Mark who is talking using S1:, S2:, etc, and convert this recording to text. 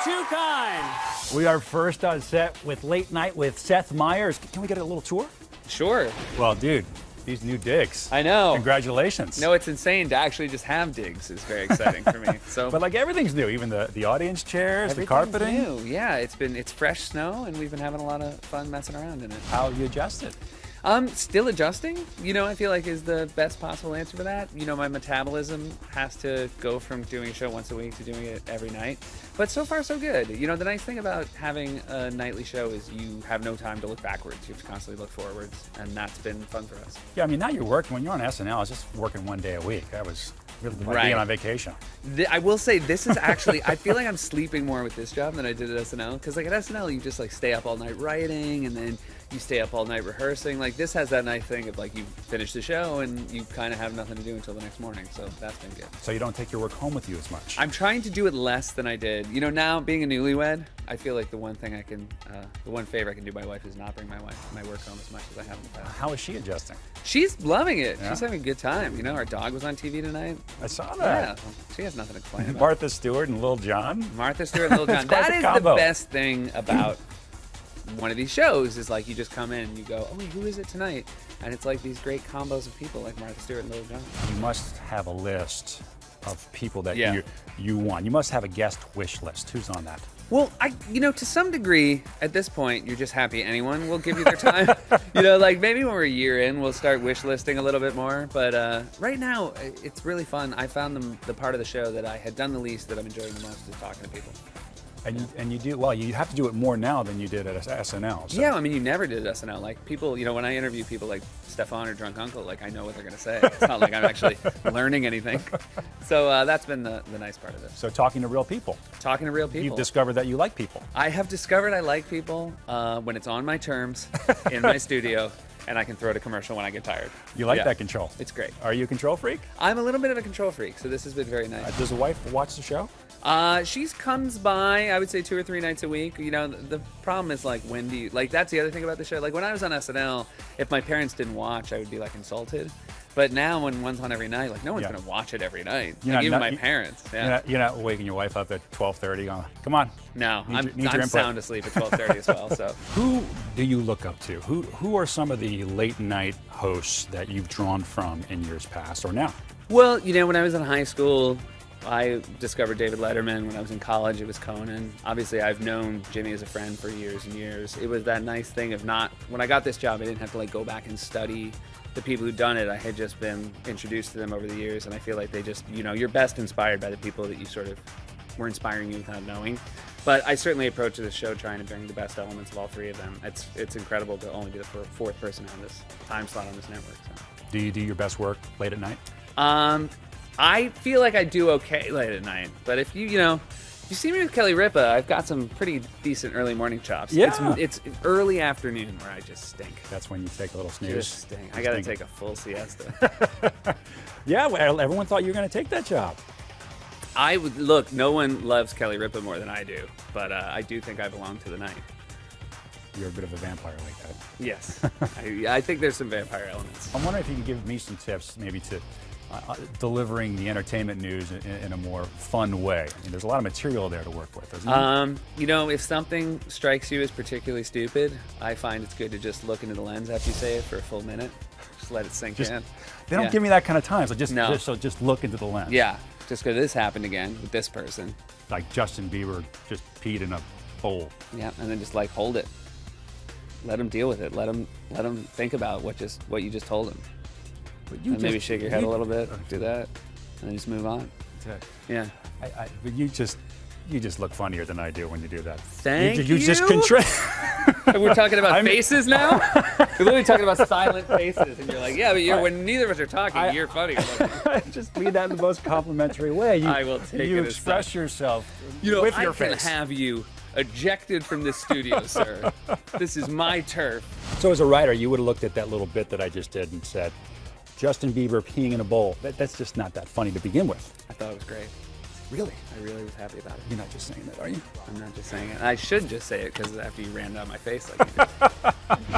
S1: too kind.
S2: We are first on set with Late Night with Seth Meyers. Can we get a little tour?
S1: Sure.
S2: Well, dude, these new digs.
S1: I know.
S2: Congratulations.
S1: No, it's insane to actually just have digs is very exciting for me. So,
S2: but like everything's new, even the audience chairs, the
S1: everything's
S2: carpeting.
S1: new. Yeah, it's fresh snow, and we've been having a lot of fun messing around in it.
S2: How you adjusted?
S1: Still adjusting, I feel like is the best possible answer for that. My metabolism has to go from doing a show once a week to doing it every night. But so far, so good. The nice thing about having a nightly show is you have no time to look backwards. You have to constantly look forwards, and that's been fun for us.
S2: Yeah, I mean, now you're working. When you're on SNL, it's just working one day a week. That was really like being on vacation.
S1: I will say, this is actually, I feel like I'm sleeping more with this job than I did at SNL. Because like at SNL, you just like stay up all night writing, and then you stay up all night rehearsing. Like this has that nice thing of like you finish the show and you kind of have nothing to do until the next morning. So that's been good.
S2: So you don't take your work home with you as much?
S1: I'm trying to do it less than I did. Now being a newlywed, I feel like the one thing the one favor I can do my wife is not bring my work home as much as I have in the past.
S2: How is she adjusting?
S1: She's loving it.
S2: Yeah?
S1: She's having a good time. Our dog was on TV tonight.
S2: I saw that.
S1: Yeah, well, she has nothing to complain about.
S2: Martha Stewart and Lil Jon.
S1: Martha Stewart and Lil Jon. That is the best thing about one of these shows is like you just come in and you go, oh wait, who is it tonight? And it's like these great combos of people like Martha Stewart and Lil Jon.
S2: You must have a list of people that
S1: Yeah.
S2: you want. You must have a guest wish list. Who's on that?
S1: Well, to some degree, at this point, you're just happy anyone will give you their time. Like maybe when we're a year in, we'll start wish listing a little bit more. But right now, it's really fun. I found the part of the show that I had done the least that I'm enjoying the most is talking to people.
S2: And you do, well, you have to do it more now than you did at SNL. So.
S1: Yeah, I mean, you never did at SNL. Like people, when I interview people like Stefan or Drunk Uncle, like I know what they're going to say. It's not like I'm actually learning anything. So that's been the nice part of it.
S2: So talking to real people.
S1: Talking to real people.
S2: You've discovered that you like people.
S1: I have discovered I like people when it's on my terms in my studio. And I can throw it a commercial when I get tired.
S2: You like that control?
S1: It's great.
S2: Are you a control freak?
S1: I'm a little bit of a control freak, so this has been very nice.
S2: Does the wife watch the show?
S1: She comes by, I would say 2 or 3 nights a week. The problem is like, when do you, like that's the other thing about the show. Like when I was on SNL, if my parents didn't watch, I would be like insulted. But now when one's on every night, like no one's going to watch it every night. Like, even my parents. Yeah.
S2: You're not waking your wife up at 12:30 going, come on.
S1: No, I'm sound asleep at 12:30 as well. So
S2: who do you look up to? Who are some of the late night hosts that you've drawn from in years past or now?
S1: Well, when I was in high school, I discovered David Letterman. When I was in college, it was Conan. Obviously, I've known Jimmy as a friend for years and years. It was that nice thing of when I got this job, I didn't have to like go back and study the people who'd done it. I had just been introduced to them over the years, and I feel like they just, you're best inspired by the people that you sort of were inspiring you without knowing. But I certainly approach this show trying to bring the best elements of all 3 of them. It's incredible to only be the 4th person on this time slot on this network. So.
S2: Do you do your best work late at night?
S1: I feel like I do okay late at night, but if you see me with Kelly Ripa, I've got some pretty decent early morning chops.
S2: Yeah.
S1: It's early afternoon where I just stink.
S2: That's when you take a little snooze.
S1: Just stink. I got to take a full siesta.
S2: Yeah, well, everyone thought you were going to take that job.
S1: Look, no one loves Kelly Ripa more than I do, but I do think I belong to the night.
S2: You're a bit of a vampire like that.
S1: Yes. I think there's some vampire elements.
S2: I'm wondering if you can give me some tips maybe to delivering the entertainment news in a more fun way. I mean, there's a lot of material there to work with, isn't there?
S1: If something strikes you as particularly stupid, I find it's good to just look into the lens after you say it for a full minute. Just let it sink in.
S2: They don't give me that kind of time, so just look into the lens.
S1: Yeah, just because this happened again with this person.
S2: Like Justin Bieber just peed in a bowl.
S1: Yeah, and then just like hold it. Let him deal with it. Let him think about what you just told him. And maybe shake your head a little bit, do that, and then just move on.
S2: That's it.
S1: Yeah.
S2: But you just look funnier than I do when you do that.
S1: Thank you.
S2: You just
S1: We're talking about faces now? We're literally talking about silent faces, and you're like, yeah, but when neither of us are talking, you're funny.
S2: I just mean that in the most complimentary way.
S1: I will take it.
S2: You express yourself with your face.
S1: I can have you ejected from this studio, sir. This is my turf.
S2: So as a writer, you would have looked at that little bit that I just did and said, Justin Bieber peeing in a bowl. That's just not that funny to begin with.
S1: I thought it was great.
S2: Really?
S1: I really was happy about it.
S2: You're not just saying that, are you?
S1: I'm not just saying it. I should just say it because after you ran down my face like you did.